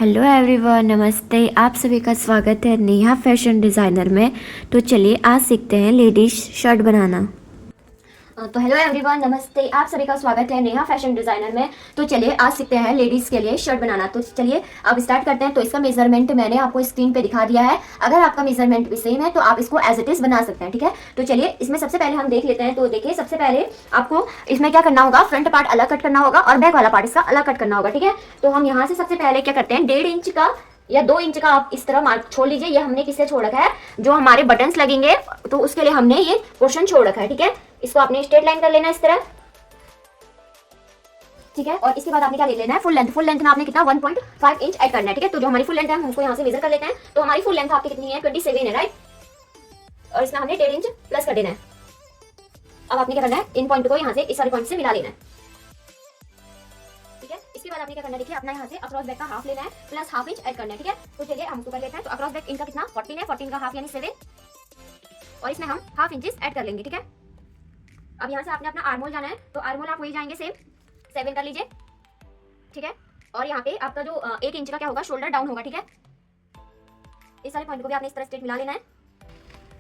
Hello everyone, नमस्ते। आप सभी का स्वागत है नेहा फैशन डिज़ाइनर में। तो चलिए आज सीखते हैं लेडीज शर्ट बनाना। तो हेलो एवरीवन, नमस्ते। आप सभी का स्वागत है नेहा फैशन डिजाइनर में। तो चलिए आज सीखते हैं लेडीज के लिए शर्ट बनाना। तो चलिए अब स्टार्ट करते हैं। तो इसका मेजरमेंट मैंने आपको स्क्रीन पे दिखा दिया है। अगर आपका मेजरमेंट भी सेम है तो आप इसको एज इट इज बना सकते हैं, ठीक है। तो चलिए इसमें सबसे पहले हम देख लेते हैं। तो देखिए सबसे पहले आपको इसमें क्या करना होगा, फ्रंट पार्ट अलग कट करना होगा और बैक वाला पार्ट इसका अलग कट करना होगा, ठीक है। तो हम यहाँ से सबसे पहले क्या करते हैं, 1.5 इंच का या 2 इंच का आप इस तरह मार्क छोड़ लीजिए। ये हमने किससे छोड़ रखा है, जो हमारे बटन्स लगेंगे तो उसके लिए हमने ये पोर्शन छोड़ रखा है, ठीक है। इसको आपने स्ट्रेट लाइन कर लेना इस तरह, ठीक है। और इसके बाद आपने क्या ले लेना है, फुल लेंथ। फुल लेंथ में आपने कितना 1.5 इंच ऐड करना है, ठीक है। तो जो हमारी फुल लेंथ है हम उसको यहाँ से मेजर कर लेते हैं। तो हमारी फुल लेंथ आपकी कितनी है, 27 है, राइट। और इसमें हमने 1.5 इंच प्लस कर देना है। अब आपने क्या करना है, इन पॉइंट को यहाँ से इस वाले पॉइंट से मिला लेना है, ठीक है। इसके बाद आपने क्या करना है, देखिए अपना यहाँ से अक्रॉस बैक का हाफ लेना है प्लस हाफ इंच ऐड करना है, ठीक है। तो चलिए हम उसको कर लेते हैं। तो अक्रॉस बैक इनका कितना 14 है, 14 का हाफ यानी 7, और इसमें हम हाफ इंचेस ऐड कर लेंगे, ठीक है। अब यहाँ से आपने अपना आर्मोल जाना है। तो आर्मोल आप वही जाएंगे, सेम 7 कर लीजिए, ठीक है। और यहाँ पे आपका जो 1 इंच का क्या होगा, शोल्डर डाउन होगा, ठीक है। इस वाले पॉइंट को भी आपने इस तरह स्ट्रेट मिला लेना है।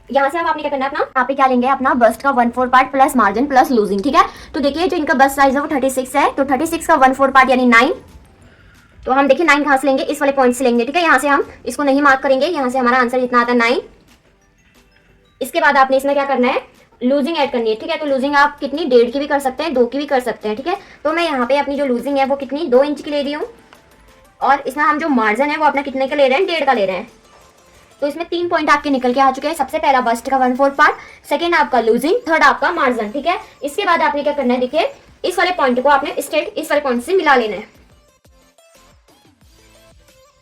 यहाँ से अब आपने क्या करना है, अपना यहाँ पे क्या लेंगे, अपना बस्ट का 1/4 part plus margin plus losing, ठीक है। तो देखिए जो इनका बस्ट साइज है वो 36 है। तो 36 का 1/4 पार्ट यानी 9। तो हम देखिए 9 कहाँ से लेंगे, इस वाले पॉइंट से लेंगे, ठीक है। यहाँ से हम इसको नहीं मार्क करेंगे, यहाँ से हमारा आंसर जितना आता है 9। इसके बाद आपने इसमें क्या करना है, लूजिंग ऐड करनी है, ठीक है। तो लूजिंग आप कितनी, 1.5 की भी कर सकते हैं, 2 की भी कर सकते हैं, ठीक है। तो मैं यहाँ पे अपनी जो लूजिंग है वो कितनी, 2 इंच की ले रही हूँ। और इसमें हम जो मार्जिन है वो अपना कितने का ले रहे हैं, 1.5 का ले रहे हैं। तो इसमें 3 पॉइंट आपके निकल के आ चुके हैं। सबसे पहला बस्ट का 1/4 पार्ट, सेकेंड आपका लूजिंग, थर्ड आपका मार्जिन, ठीक है। इसके बाद आपने क्या करना है, देखिए इस वाले पॉइंट को आपने स्ट्रेट इस वाले पॉइंट से मिला लेना है,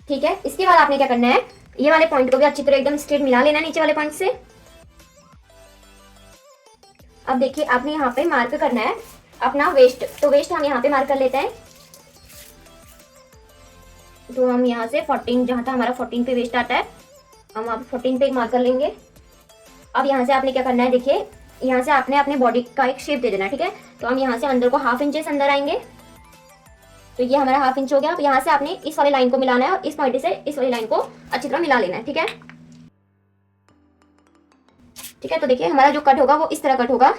ठीक है। इसके बाद आपने क्या करना है, ये वाले पॉइंट को भी अच्छी तरह एकदम स्ट्रेट मिला लेना है नीचे वाले पॉइंट से। अब देखिए आपने यहाँ पे मार्क करना है अपना वेस्ट। तो वेस्ट हम यहाँ पे मार्क कर लेते हैं। तो हम यहाँ से 14, जहाँ तक हमारा 14 पे वेस्ट आता है, हम आप 14 पे मार्क कर लेंगे। अब यहाँ से आपने क्या करना है, देखिए यहाँ से आपने अपने बॉडी का एक शेप दे देना है, ठीक है। तो हम यहाँ से अंदर को हाफ इंचेस अंदर आएंगे। तो ये हमारा हाफ इंच हो गया। अब यहाँ से आपने इस वाले लाइन को मिलाना है और इस पॉइंट से इस वाली लाइन को अच्छी तरह मिला लेना है, ठीक है। ठीक है, तो देखिए हमारा जो कट होगा वो इस तरह कट होगा।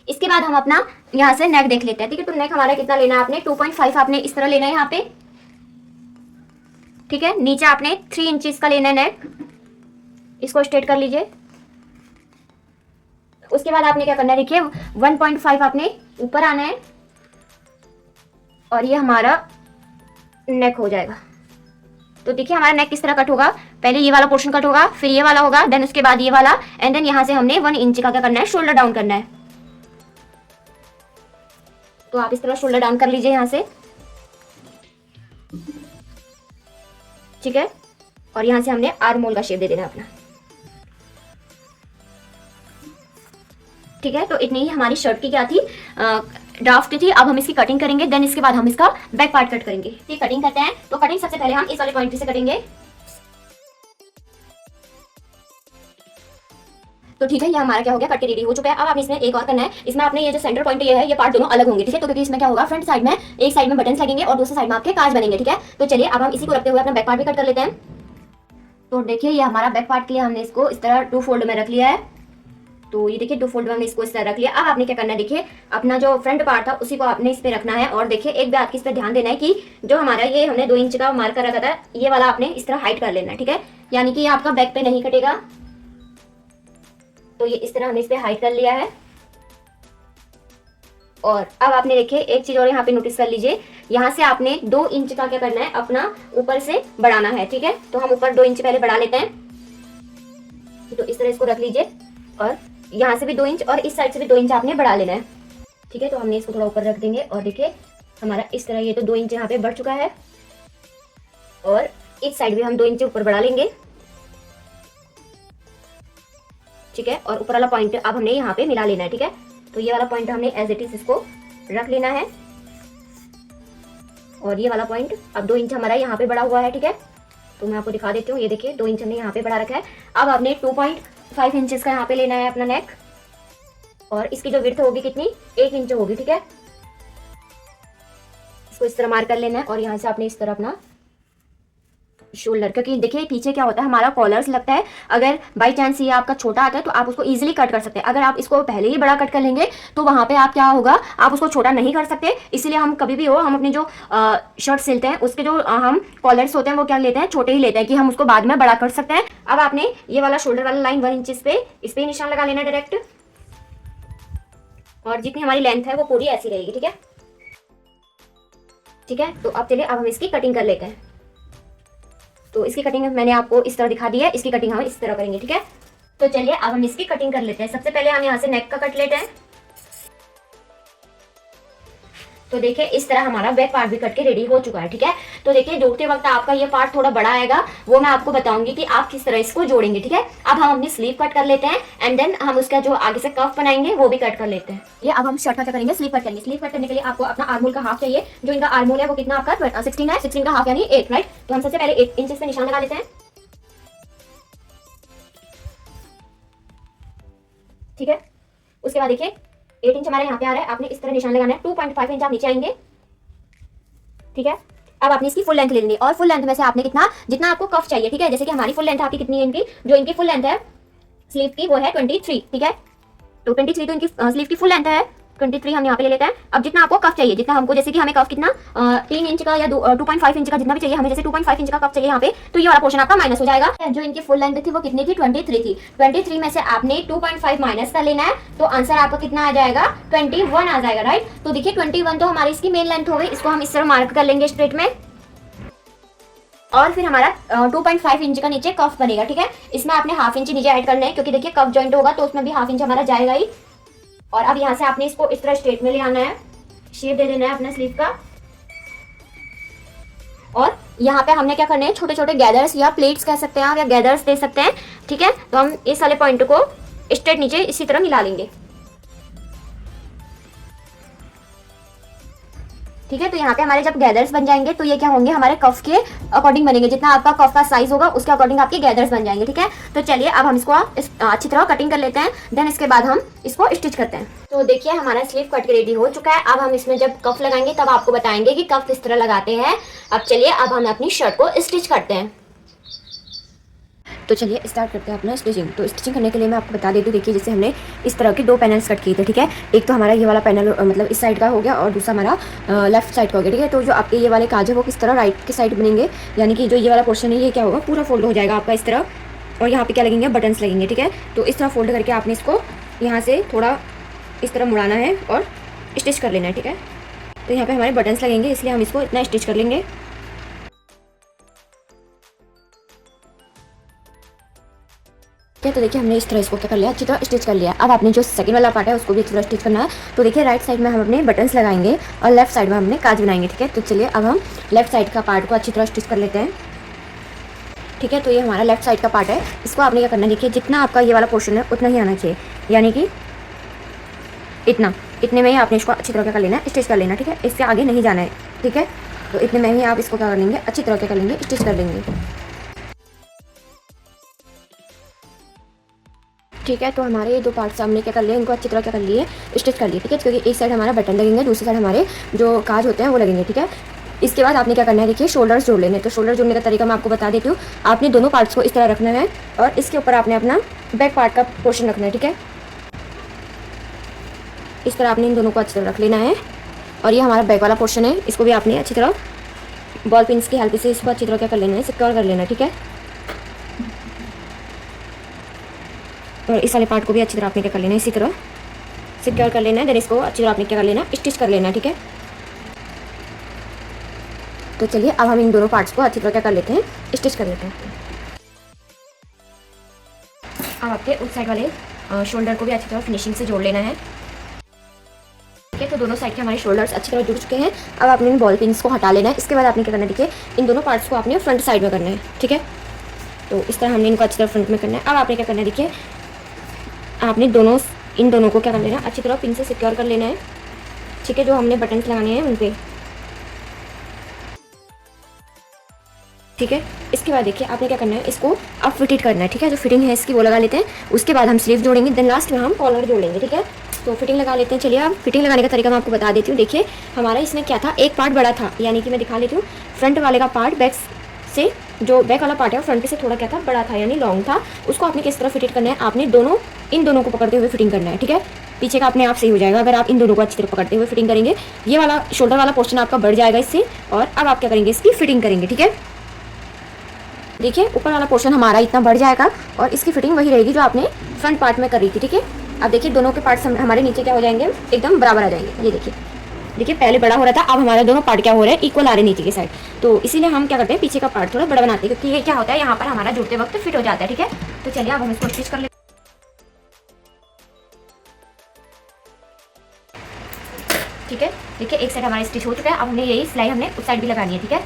इसके बाद हम अपना यहाँ से नेक देख लेते हैं, ठीक है। तो नेक हमारा कितना लेना है, आपने 2.5 आपने इस तरह लेना है यहाँ पे, ठीक है। नीचे आपने 3 इंचेस का लेना है नेक, इसको स्ट्रेट कर लीजिए। उसके बाद आपने क्या करना है, देखिए 1.5 आपने ऊपर आना है और ये हमारा नेक हो जाएगा। तो देखिए हमारा नेक किस तरह कट होगा, पहले ये वाला पोर्शन कट होगा, फिर ये वाला होगा, देन उसके बाद ये वाला, एंड देन यहाँ से हमने 1 इंच का क्या करना है, शोल्डर डाउन करना है। तो आप इस तरह शोल्डर डाउन कर लीजिए यहाँ से, ठीक है। और यहाँ से हमने आर्म होल का शेप दे देना अपना, ठीक है। तो इतनी ही हमारी शर्ट की क्या थी, ड्राफ्ट थी। अब हम इसकी कटिंग करेंगे, देन इसके बाद हम इसका बैक पार्ट कट करेंगे। ठीक, कटिंग करते हैं। तो कटिंग सबसे पहले हम इस वाले पॉइंट से करेंगे। तो ठीक है, ये हमारा क्या हो गया, कट के रेडी हो चुका है। अब आपने इसमें एक और करना है, इसमें आपने ये जो सेंटर पॉइंट ये है, ये पार्ट दोनों अलग होंगे, ठीक है। तो क्योंकि इसमें क्या होगा, फ्रंट साइड में एक साइड में बटन्स लगेंगे और दूसरे साइड में आपके काज बनेंगे, ठीक है। तो चलिए अब हम इसी को रखते हुए अपना बैक पार्ट भी कट कर लेते हैं। तो देखिए ये हमारा बैक पार्ट के लिए हमने इसको इस तरह 2 फोल्ड में रख लिया है। तो ये देखिए 2 फोल्ड में हमने इसको इस तरह रख लिया। अब आपने क्या करना है, देखिए अपना जो फ्रंट पार्ट था उसी को आपने इस पे रखना है। और देखिए एक बात की इस पे ध्यान देना है कि जो हमारा ये हमने 2 इंच का मार्क कर रखा था, ये वाला आपने इस तरह हाइट कर लेना है, ठीक है। यानी कि ये आपका बैक पे नहीं कटेगा। तो ये इस तरह हमने इस पे हाइट कर लिया है। और अब आपने देखिए एक चीज और यहाँ पे नोटिस कर लीजिए, यहाँ से आपने 2 इंच का क्या करना है, अपना ऊपर से बढ़ाना है, ठीक है। तो हम ऊपर 2 इंच पहले बढ़ा लेते हैं। तो इस तरह इसको रख लीजिए और यहाँ से भी 2 इंच और इस साइड से भी 2 इंच आपने बढ़ा लेना है, ठीक है। तो हमने इसको थोड़ा ऊपर रख देंगे और देखिए हमारा इस तरह ये तो 2 इंच यहाँ पे बढ़ चुका है और इस साइड भी हम 2 इंच ऊपर बढ़ा लेंगे, ठीक है। और ऊपर वाला पॉइंट अब हमने यहाँ पे मिला लेना है, ठीक है। तो ये वाला पॉइंट हमने एज इट इज इसको रख लेना है और ये वाला पॉइंट अब 2 इंच हमारा यहाँ पे बढ़ा हुआ है, ठीक है। तो मैं आपको दिखा देती हूँ, ये देखिए 2 इंच हमने यहाँ पे बढ़ा रखा है। अब आपने 2.5 इंचेस का यहाँ पे लेना है अपना नेक और इसकी जो विड्थ होगी कितनी, 1 इंच होगी, ठीक है। इसको इस तरह मार्क कर लेना है और यहाँ से आपने इस तरह अपना शोल्डर, क्योंकि देखिए पीछे क्या होता है हमारा कॉलर्स लगता है। अगर बाई चांस ये आपका छोटा आता है तो आप उसको इजीली कट कर सकते हैं। अगर आप इसको पहले ही बड़ा कट कर लेंगे तो वहां पे आप क्या होगा, आप उसको छोटा नहीं कर सकते। इसीलिए हम कभी भी हो, हम अपने जो शर्ट सिलते हैं उसके जो हम कॉलर्स होते हैं वो क्या लेते हैं, छोटे ही लेते हैं, कि हम उसको बाद में बड़ा कर सकते हैं। अब आपने ये वाला शोल्डर वाला लाइन 1 इंच पे, इस पे निशान लगा लेना डायरेक्ट, और जितनी हमारी लेंथ है वो पूरी ऐसी रहेगी। ठीक है, ठीक है। तो अब चलिए अब हम इसकी कटिंग कर लेते हैं। तो इसकी कटिंग मैंने आपको इस तरह दिखा दी है, इसकी कटिंग हम इस तरह करेंगे। ठीक है, तो चलिए अब हम इसकी कटिंग कर लेते हैं। सबसे पहले हम यहाँ से नेक का कट लेते हैं। तो देखिए इस तरह हमारा बैक पार्ट भी कट के रेडी हो चुका है। ठीक है, तो देखिए जोड़ते वक्त आपका ये पार्ट थोड़ा बड़ा आएगा, वो मैं आपको बताऊंगी कि आप किस तरह इसको जोड़ेंगे। ठीक है, अब हम अपनी स्लीव कट कर लेते हैं एंड देन हम उसका जो आगे से कफ बनाएंगे वो भी कट कर लेते हैं। ये अब हम शर्ट का क्या करेंगे, स्लीव कट करेंगे। स्लीव कट करने के लिए आपको अपना आर्मोल का हाफ चाहिए। जो इनका आर्मोल है वो कितना आपका 16 है, 16 का हाफ यानी 8, राइट। तो हम सबसे पहले 8 इंच पे निशान लगा लेते हैं। ठीक है, उसके बाद देखिए 8 इंच हमारे यहाँ पे आ रहा है, आपने इस तरह निशान लगाना है। 2.5 इंच आप नीचे आएंगे। ठीक है, अब आपने इसकी फुल लेंथ ले लेनी, और फुल लेंथ में से आपने कितना, जितना आपको कफ चाहिए। ठीक है, जैसे कि हमारी फुल लेंथ आपकी कितनी है, इनकी जो इनकी फुल लेंथ है स्लीव की वो है 23। ठीक है, तो 23 तो इनकी स्लीव की फुल लेंथ है, 23 हम यहाँ पे ले लेते हैं। अब जितना आपको कफ चाहिए, जितना हमको, जैसे कि हमें कफ कितना 3 इंच का या 2.5 इंच का जितना भी चाहिए हमें, जैसे 2.5 इंच का कफ चाहिए यहाँ पे, तो ये वाला पोर्शन आपका माइनस हो जाएगा। जो इनकी फुल लेंथ थी वो कितनी थी, 23 थी। 23 में से आपने 2.5 माइनस कर लेना है, तो आंसर आपका कितना आ जाएगा, 21 आ जाएगा, राइट। तो देखिए 21 तो हमारी इसकी मेन लेंथ हो गई। इसको हम इस तरह मार्क कर लेंगे स्ट्रेट में, और फिर हमारा 2.5 इंच का नीचे कफ बनेगा। ठीक है, इसमें आपने हाफ इंच नीचे ऐड करना है, क्योंकि देखिए कफ जॉइंट होगा तो उसमें भी हाफ इंच हमारा जाएगा ही। और अब यहाँ से आपने इसको इस तरह स्ट्रेट में ले आना है, शेप दे देना है अपने स्लीव का। और यहाँ पे हमने क्या करना है, छोटे छोटे गैदर्स या प्लेट्स कह सकते हैं आप, या गैदर्स दे सकते हैं। ठीक है, तो हम इस वाले पॉइंट को स्ट्रेट नीचे इसी तरह मिला लेंगे। ठीक है, तो यहाँ पे हमारे जब गैदर्स बन जाएंगे तो ये क्या होंगे, हमारे कफ के अकॉर्डिंग बनेंगे। जितना आपका कफ का साइज होगा उसके अकॉर्डिंग आपके गैदर्स बन जाएंगे। ठीक है, तो चलिए अब हम इसको अच्छी तरह कटिंग कर लेते हैं, देन इसके बाद हम इसको स्टिच करते हैं। तो देखिए हमारा स्लीव कट के रेडी हो चुका है। अब हम इसमें जब कफ लगाएंगे तब आपको बताएंगे कि कफ किस तरह लगाते हैं। अब चलिए अब हम अपनी शर्ट को स्टिच करते हैं। तो चलिए स्टार्ट करते हैं अपना स्टिचिंग। तो स्टिचिंग करने के लिए मैं आपको बता देती हूँ, देखिए जैसे हमने इस तरह के 2 पैनल्स कट किए थे। ठीक है, एक तो हमारा ये वाला पैनल मतलब इस साइड का हो गया, और दूसरा हमारा लेफ्ट साइड का हो गया। ठीक है, तो जो आपके ये वाले काज है वो किस तरह राइट की साइड बनेंगे, यानी कि जो ये वाला पोर्शन है ये क्या होगा, पूरा फोल्ड हो जाएगा आपका इस तरह, और यहाँ पे क्या लगेंगे, बटन्स लगेंगे। ठीक है, तो इस तरह फोल्ड करके आपने इसको यहाँ से थोड़ा इस तरह मुड़ाना है और स्टिच कर लेना है। ठीक है, तो यहाँ पे हमारे बटन्स लगेंगे, इसलिए हम इसको इतना स्टिच कर लेंगे। ठीक है, तो देखिए हमने इस तरह इसको क्या कर लिया, अच्छी तरह स्टिच कर लिया। अब आपने जो सेकंड वाला पार्ट है उसको भी अच्छी तरह स्टिच करना है। तो देखिए राइट साइड में हम अपने बटन्स लगाएंगे और लेफ्ट साइड में हमने काज बनाएंगे। ठीक है, तो चलिए अब हम लेफ्ट साइड का पार्ट को अच्छी तरह स्टिच कर लेते हैं। ठीक है, तो ये हमारा लेफ्ट साइड का पार्ट है। इसको आपने क्या करना है, देखिए जितना आपका ये वाला पोर्शन है उतना ही आना चाहिए, यानी कि इतने में ही आपने इसको अच्छी तरह क्या कर लेना है, स्टिच कर लेना। ठीक है, इससे आगे नहीं जाना है। ठीक है, तो इतने में ही आप इसको क्या कर लेंगे, अच्छी तरह क्या कर लेंगे, स्टिच कर लेंगे। ठीक है, तो हमारे ये 2 पार्ट्स हमने क्या कर लिए, इनको अच्छी तरह क्या कर लिए, स्टिच कर लिए। ठीक है, क्योंकि एक साइड हमारा बटन लगेंगे, दूसरी साइड हमारे जो काज होते हैं वो लगेंगे। ठीक है, इसके बाद आपने क्या करना है, देखिए शोल्डर्स जोड़ लेने। तो शोल्डर जोड़ने का तरीका मैं आपको बता देती हूँ। आपने दोनों पार्ट्स को इस तरह रखना है और इसके ऊपर आपने अपना बैक पार्ट का पोर्शन रखना है। ठीक है, इस तरह आपने इन दोनों को अच्छी तरह रख लेना है, और ये हमारा बैक वाला पोर्शन है, इसको भी आपने अच्छी तरह बॉल पिन्स की हेल्प से इसको अच्छी तरह क्या कर लेना है, सिक्योर कर लेना है। ठीक है, और इस वाले पार्ट को भी अच्छी तरह आपने क्या कर लेना है, इसी तरह सिक्योर कर लेना है। देन इसको अच्छी तरह आपने क्या कर लेना, स्टिच कर लेना है। ठीक है, तो चलिए अब हम इन दोनों पार्ट्स को अच्छी तरह क्या कर लेते हैं, स्टिच कर लेते हैं। अब आपके उस साइड वाले शोल्डर को भी अच्छी तरह फिनिशिंग से जोड़ लेना है। ठीक है, तो दोनों साइड के हमारे शोल्डर्स अच्छी तरह जुड़ चुके हैं। अब आपने इन बॉल पिन्स को हटा लेना है। इसके बाद आपने क्या करना है, देखिए इन दोनों पार्ट्स को आपने फ्रंट साइड में करना है। ठीक है, तो इस तरह हमने इनको अच्छी तरह फ्रंट में करना है। अब आपने क्या करना है, देखिए आपने इन दोनों को क्या कर लेना है, अच्छी तरह पिन से सिक्योर कर लेना है। ठीक है, जो हमने बटन्स लगाने हैं उन पे। ठीक है, इसके बाद देखिए आपने क्या करना है, इसको अब फिटेड करना है। ठीक है, जो फिटिंग है इसकी वो लगा लेते हैं, उसके बाद हम स्लीव जोड़ेंगे, देन लास्ट में हम कॉलर जोड़ेंगे। ठीक है, तो फिटिंग लगा लेते हैं। चलिए अब फिटिंग लगाने का तरीका मैं आपको बता देती हूँ। देखिए हमारा इसमें क्या था, एक पार्ट बड़ा था, यानी कि मैं दिखा लेती हूँ। फ्रंट वाले का पार्ट बैक से जो बैक वाला पार्ट है वो फ्रंट से थोड़ा क्या था, बड़ा था यानी लॉन्ग था, उसको आपने किस तरह फिट करना है, आपने दोनों इन दोनों को पकड़ते हुए फिटिंग करना है, ठीक है। पीछे का अपने आप सही हो जाएगा अगर आप इन दोनों को अच्छी तरह पकड़ते हुए फिटिंग करेंगे। ये वाला शोल्डर वाला पोर्शन आपका बढ़ जाएगा इससे, और अब आप क्या करेंगे, इसकी फिटिंग करेंगे, ठीक है। देखिए ऊपर वाला पोर्शन हमारा इतना बढ़ जाएगा और इसकी फिटिंग वही रहेगी जो आपने फ्रंट पार्ट में कर रही थी, ठीक है। अब देखिए दोनों के पार्ट्स हमारे नीचे क्या हो जाएंगे, एकदम बराबर आ जाएंगे। ये देखिए, देखिए पहले बड़ा हो रहा था, अब हमारे दोनों पार्ट क्या हो रहे हैं, इक्वल आ रहे हैं नीचे की साइड। तो इसीलिए हम क्या करते हैं, पीछे का पार्ट थोड़ा बड़ा बनाते हैं, क्योंकि ये क्या होता है, यहाँ पर हमारा जुड़ते वक्त फिट हो जाता है, ठीक है। तो चलिए अब हम इसको स्टिच कर लेते हैं। ठीक है, देखिए एक साइड हमारा स्टिच हो चुका है। अब हमने यही सिलाई हमने उस साइड भी लगानी है, ठीक है।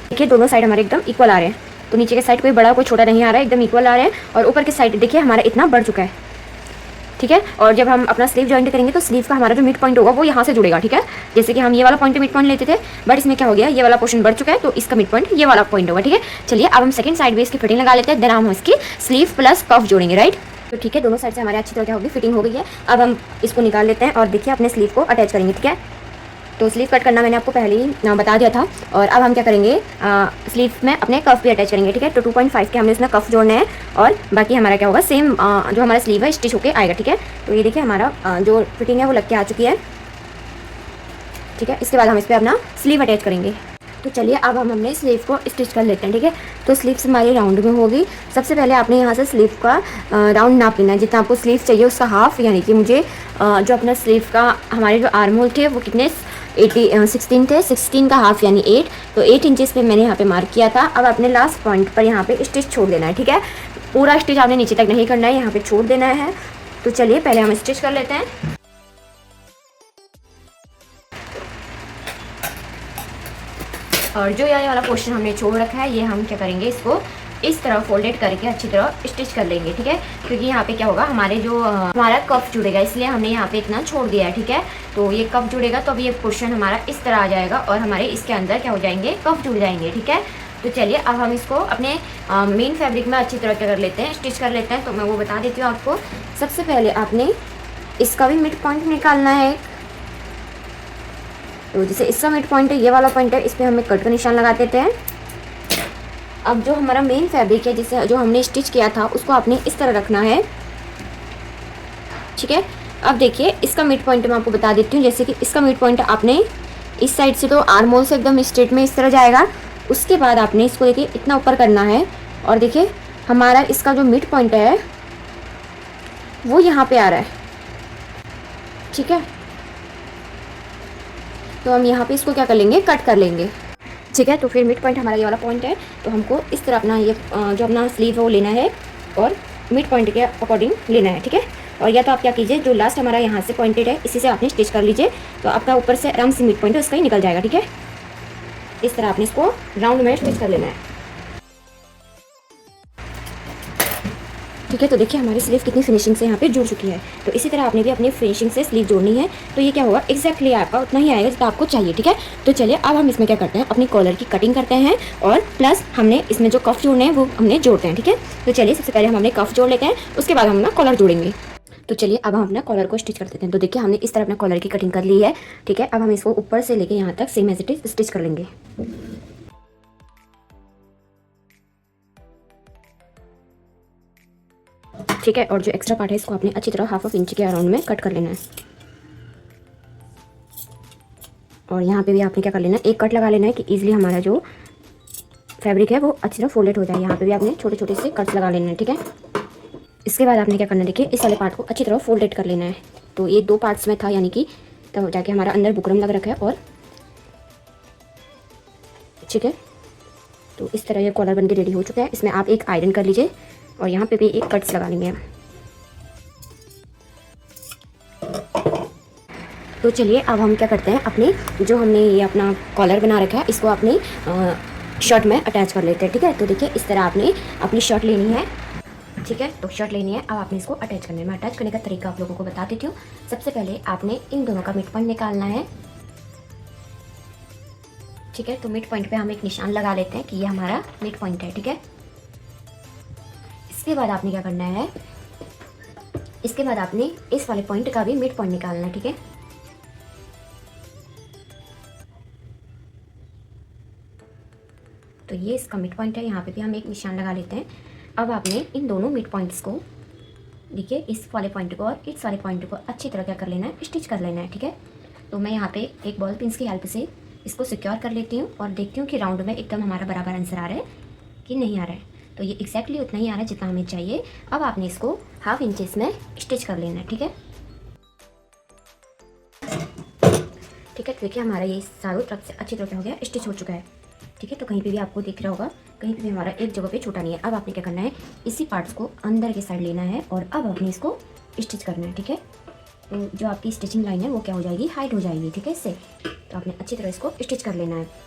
देखिए दोनों साइड हमारे एकदम इक्वल आ रहे हैं, तो नीचे के साइड कोई बड़ा कोई छोटा नहीं आ रहा है, एकदम इक्वल आ रहे हैं। और ऊपर के साइड देखिए हमारा इतना बढ़ चुका है, ठीक है। और जब हम अपना स्लीव जॉइंट करेंगे तो स्लीव का हमारा जो मिड पॉइंट होगा वो यहाँ से जुड़ेगा, ठीक है। जैसे कि हम ये वाला पॉइंट मिड पॉइंट लेते थे, बट इसमें क्या हो गया, ये वाला पोर्शन बढ़ चुका है, तो इसका मिड पॉइंट ये वाला पॉइंट होगा, ठीक है। चलिए अब हम सेकंड साइड भी इसकी फिटिंग लगा लेते हैं, देन हम इसकी स्लीव प्लस कफ जोड़ेंगे, राइट। तो ठीक है, दोनों साइड से हमारे अच्छी तरह क्या होगी, फिटिंग हो गई है। अब हम इसको निकाल लेते हैं और देखिए अपने स्लीव को अटैच करेंगे, ठीक है। तो स्लीव कट करना मैंने आपको पहले ही बता दिया था। और अब हम क्या करेंगे, स्लीव में अपने कफ भी अटैच करेंगे, ठीक है। तो 2.5 के हमने इसमें कफ जोड़ने हैं और बाकी हमारा क्या होगा, सेम जो हमारा स्लीव है स्टिच होके आएगा, ठीक है। तो ये देखिए हमारा जो फिटिंग है वो लग के आ चुकी है, ठीक है। इसके बाद हम इस पर अपना स्लीव अटैच करेंगे। तो चलिए अब हम अपने स्लीव को स्टिच कर लेते हैं, ठीक है। तो स्लीव्स हमारी राउंड में होगी। सबसे पहले आपने यहाँ से स्लीव का राउंड नाप लेना है, जितना आपको स्लीव चाहिए उसका हाफ, यानी कि मुझे जो अपना स्लीव का हमारे जो आर्म होल थे वो कितने 16 थे, 16 का हाफ यानी 8। तो 8 इंचेस पे मैंने यहाँ पे मार्क किया था। अब अपने लास्ट पॉइंट पर यहाँ पे स्टिच छोड़ देना है, ठीक है। पूरा स्टिच आपने नीचे तक नहीं करना है, यहाँ पे छोड़ देना है। तो चलिए पहले हम स्टिच कर लेते हैं। और जो ये वाला पोर्शन हमने छोड़ रखा है, ये हम क्या करेंगे, इसको इस तरह फोल्डेड करके अच्छी तरह स्टिच कर लेंगे, ठीक है। क्योंकि यहाँ पे क्या होगा, हमारे जो हमारा कफ जुड़ेगा, इसलिए हमने यहाँ पे इतना छोड़ दिया है, ठीक है। तो ये कफ जुड़ेगा तो अब ये पोर्शन हमारा इस तरह आ जाएगा और हमारे इसके अंदर क्या हो जाएंगे, कफ जुड़ जाएंगे, ठीक है। तो चलिए अब हम इसको अपने मेन फैब्रिक में अच्छी तरह क्या कर लेते हैं, स्टिच कर लेते हैं। तो मैं वो बता देती हूँ आपको। सबसे पहले आपने इसका भी मिड पॉइंट निकालना है। तो जैसे इसका मिड पॉइंट है, ये वाला पॉइंट है, इस पर हमें कट का निशान लगा देते हैं। अब जो हमारा मेन फैब्रिक है, जिसे जो हमने स्टिच किया था, उसको आपने इस तरह रखना है, ठीक है। अब देखिए इसका मिड पॉइंट मैं आपको बता देती हूँ। जैसे कि इसका मिड पॉइंट आपने इस साइड से तो आर्म होल से एकदम स्ट्रेट में इस तरह जाएगा। उसके बाद आपने इसको देखिए इतना ऊपर करना है और देखिए हमारा इसका जो मिड पॉइंट है वो यहाँ पे आ रहा है, ठीक है। तो हम यहाँ पे इसको क्या कर लेंगे, कट कर लेंगे, ठीक है। तो फिर मिड पॉइंट हमारा ये वाला पॉइंट है, तो हमको इस तरह अपना ये जो अपना स्लीव है वो लेना है और मिड पॉइंट के अकॉर्डिंग लेना है, ठीक है। और या तो आप क्या कीजिए, जो लास्ट हमारा यहाँ से पॉइंटेड है इसी से आपने स्टिच कर लीजिए, तो आपका ऊपर से आराम से मिड पॉइंट है उसका ही निकल जाएगा, ठीक है। इस तरह आपने इसको राउंड में स्टिच कर लेना है, ठीक है। तो देखिए हमारी स्लीव कितनी फिनिशिंग से यहाँ पे जुड़ चुकी है। तो इसी तरह आपने भी अपनी फिनिशिंग से स्लीव जोड़नी है। तो ये क्या होगा, एक्जैक्टली आपका उतना ही आएगा जितना आपको चाहिए, ठीक है। तो चलिए अब हम इसमें क्या करते हैं, अपनी कॉलर की कटिंग करते हैं और प्लस हमने इसमें जो कफ जोड़ने हैं वो हमने जोड़ते हैं, ठीक है। तो चलिए सबसे पहले हम अपने कफ जोड़ लेते हैं, उसके बाद हम अपना कॉलर जोड़ेंगे। तो चलिए अब हम अपना कॉलर को स्टिच कर देते हैं। तो देखिए हमने इस तरह अपना कॉलर की कटिंग कर ली है, ठीक है। अब हम इसको ऊपर से लेके यहाँ तक same as it is stitch कर लेंगे, ठीक है। और जो एक्स्ट्रा पार्ट है इसको आपने अच्छी तरह हाफ इंच के अराउंड में कट कर लेना है। और यहाँ पे भी आपने क्या कर लेना है, एक कट लगा लेना है कि इजीली हमारा जो फैब्रिक है वो अच्छी तरह फोल्डेड हो जाए। यहाँ पे भी आपने छोटे छोटे से कट्स लगा लेना है, ठीक है। इसके बाद आपने क्या करना है, देखिए इस वाले पार्ट को अच्छी तरह फोल्डेड कर लेना है। तो ये 2 पार्ट्स में था, यानी कि तब जाके हमारा अंदर बुकरम लग रखा है, और ठीक है। तो इस तरह ये कॉलर बन के रेडी हो चुका है। इसमें आप एक आयरन कर लीजिए और यहाँ पे भी एक कट्स लगा लेंगे। तो चलिए अब हम क्या करते हैं, अपने जो हमने ये अपना कॉलर बना रखा है इसको अपनी शर्ट में अटैच कर लेते हैं, ठीक है। तो देखिए इस तरह आपने अपनी शर्ट लेनी है, ठीक है। तो शर्ट लेनी है, अब आपने इसको अटैच करना है। मैं अटैच करने का तरीका आप लोगों को बता देती हूँ। सबसे पहले आपने इन दोनों का मिड पॉइंट निकालना है, ठीक है। तो मिड पॉइंट पे हम एक निशान लगा लेते हैं कि ये हमारा मिड पॉइंट है, ठीक है। इसके बाद आपने क्या करना है, इसके बाद आपने इस वाले पॉइंट का भी मिड पॉइंट निकालना है, ठीक है। तो ये इसका मिड पॉइंट है, यहाँ पे भी हम एक निशान लगा लेते हैं। अब आपने इन दोनों मिड पॉइंट्स को, देखिए इस वाले पॉइंट को और इस वाले पॉइंट को अच्छी तरह क्या कर लेना है, स्टिच कर लेना है। ठीक है, तो मैं यहाँ पे एक बॉल पिन्स की हेल्प से इसको सिक्योर कर लेती हूँ और देखती हूँ कि राउंड में एकदम हमारा बराबर आंसर आ रहा है कि नहीं आ रहा है। तो ये एग्जैक्टली उतना ही आ रहा है जितना हमें चाहिए। अब आपने इसको 1/2 इंचेस में स्टिच कर लेना है। ठीक है, ठीक है, तो देखिए हमारा ये चारों तरफ से अच्छी तरह हो गया, स्टिच हो चुका है। ठीक है, तो कहीं पे भी आपको दिख रहा होगा, कहीं पे भी हमारा एक जगह पे छूटा नहीं है। अब आपने क्या करना है, इसी पार्ट्स को अंदर के साइड लेना है और अब आपने इसको स्टिच करना है। ठीक है, तो जो आपकी स्टिचिंग लाइन है वो क्या हो जाएगी, हाइड हो जाएगी। ठीक है, इससे तो आपने अच्छी तरह इसको स्टिच कर लेना है।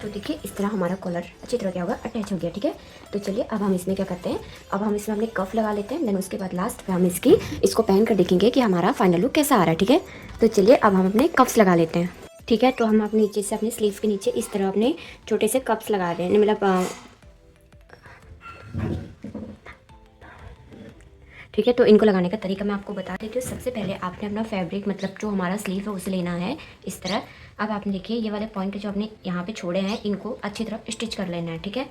तो देखिए इस तरह हमारा कॉलर अच्छी तरह क्या होगा, अटैच हो गया। ठीक है, तो चलिए अब हम इसमें क्या करते हैं, अब हम इसमें अपने कफ लगा लेते हैं। देन उसके बाद लास्ट पे हम इसको पहन कर देखेंगे कि हमारा फाइनल लुक कैसा आ रहा है। ठीक है, तो चलिए अब हम अपने कप्स लगा लेते हैं। ठीक है, तो हम अपने नीचे से अपने स्लीव के नीचे इस तरह अपने छोटे से कप्स लगा रहे हैं, मतलब ठीक है। तो इनको लगाने का तरीका मैं आपको बता देती हूँ। सबसे पहले आपने अपना फैब्रिक, मतलब जो हमारा स्लीव है उसे लेना है इस तरह। अब आपने देखिए ये वाले पॉइंट जो आपने यहाँ पे छोड़े हैं इनको अच्छी तरह स्टिच कर लेना है। ठीक है,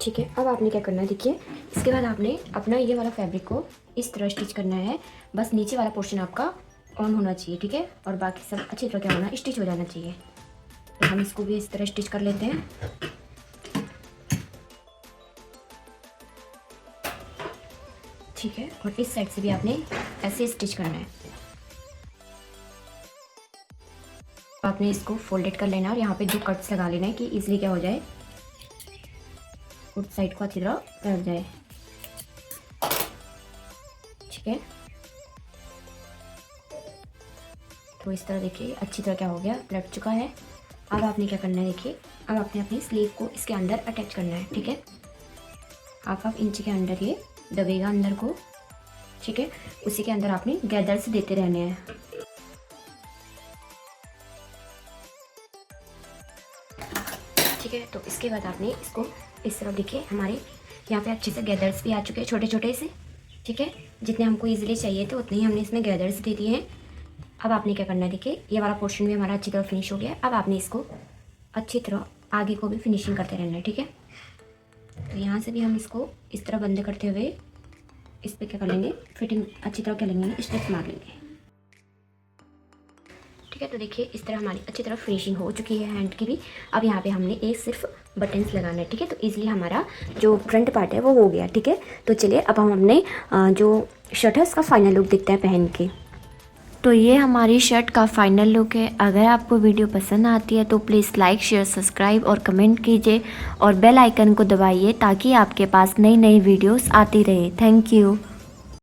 ठीक है, अब आपने क्या करना है, देखिए इसके बाद आपने अपना ये वाला फैब्रिक को इस तरह स्टिच करना है। बस नीचे वाला पोर्शन आपका ऑन होना चाहिए। ठीक है, और बाकी सब अच्छी तरह क्या होना, स्टिच हो जाना चाहिए। तो हम इसको भी इस तरह स्टिच कर लेते हैं। ठीक है, और इस साइड से भी आपने ऐसे स्टिच करना है। आपने इसको फोल्डेड कर लेना है और यहाँ पे 2 कट्स लगा लेना है कि इजीली क्या हो जाए, उस साइड को अच्छी तरह बैठ जाए। ठीक है, तो इस तरह देखिए अच्छी तरह क्या हो गया, बैठ चुका है। अब आपने क्या करना है, देखिए अब आपने अपनी स्लीव को इसके अंदर अटैच करना है। ठीक है, 1/2 इंच के अंदर ये दबेगा अंदर को। ठीक है, उसी के अंदर आपने गैदर्स देते रहने हैं। ठीक है, तो इसके बाद आपने इसको इस तरह, देखिए हमारे यहाँ पे अच्छे से गैदर्स भी आ चुके हैं, छोटे छोटे से। ठीक है, जितने हमको इजीली चाहिए थे उतने ही हमने इसमें गैदर्स दे दिए हैं। अब आपने क्या करना है, देखिए ये वाला पोर्शन भी हमारा अच्छी तरह फिनिश हो गया। अब आपने इसको अच्छी तरह आगे को भी फिनिशिंग करते रहना है। ठीक है, तो यहाँ से भी हम इसको इस तरह बंद करते हुए इस पर क्या कर लेंगे, फिटिंग अच्छी तरह कर लेंगे, स्टिच मार लेंगे। ठीक है, तो देखिए इस तरह हमारी अच्छी तरह फिनिशिंग हो चुकी है हैंड की भी। अब यहाँ पे हमने एक सिर्फ बटन्स लगाना है। ठीक है, तो इजीली हमारा जो फ्रंट पार्ट है वो हो गया। ठीक है, तो चलिए अब हम अपने जो शर्ट है उसका फाइनल लुक देखते हैं पहन के। तो ये हमारी शर्ट का फाइनल लुक है। अगर आपको वीडियो पसंद आती है तो प्लीज़ लाइक, शेयर, सब्सक्राइब और कमेंट कीजिए और बेल आइकन को दबाइए ताकि आपके पास नई नई वीडियोस आती रहे। Thank you.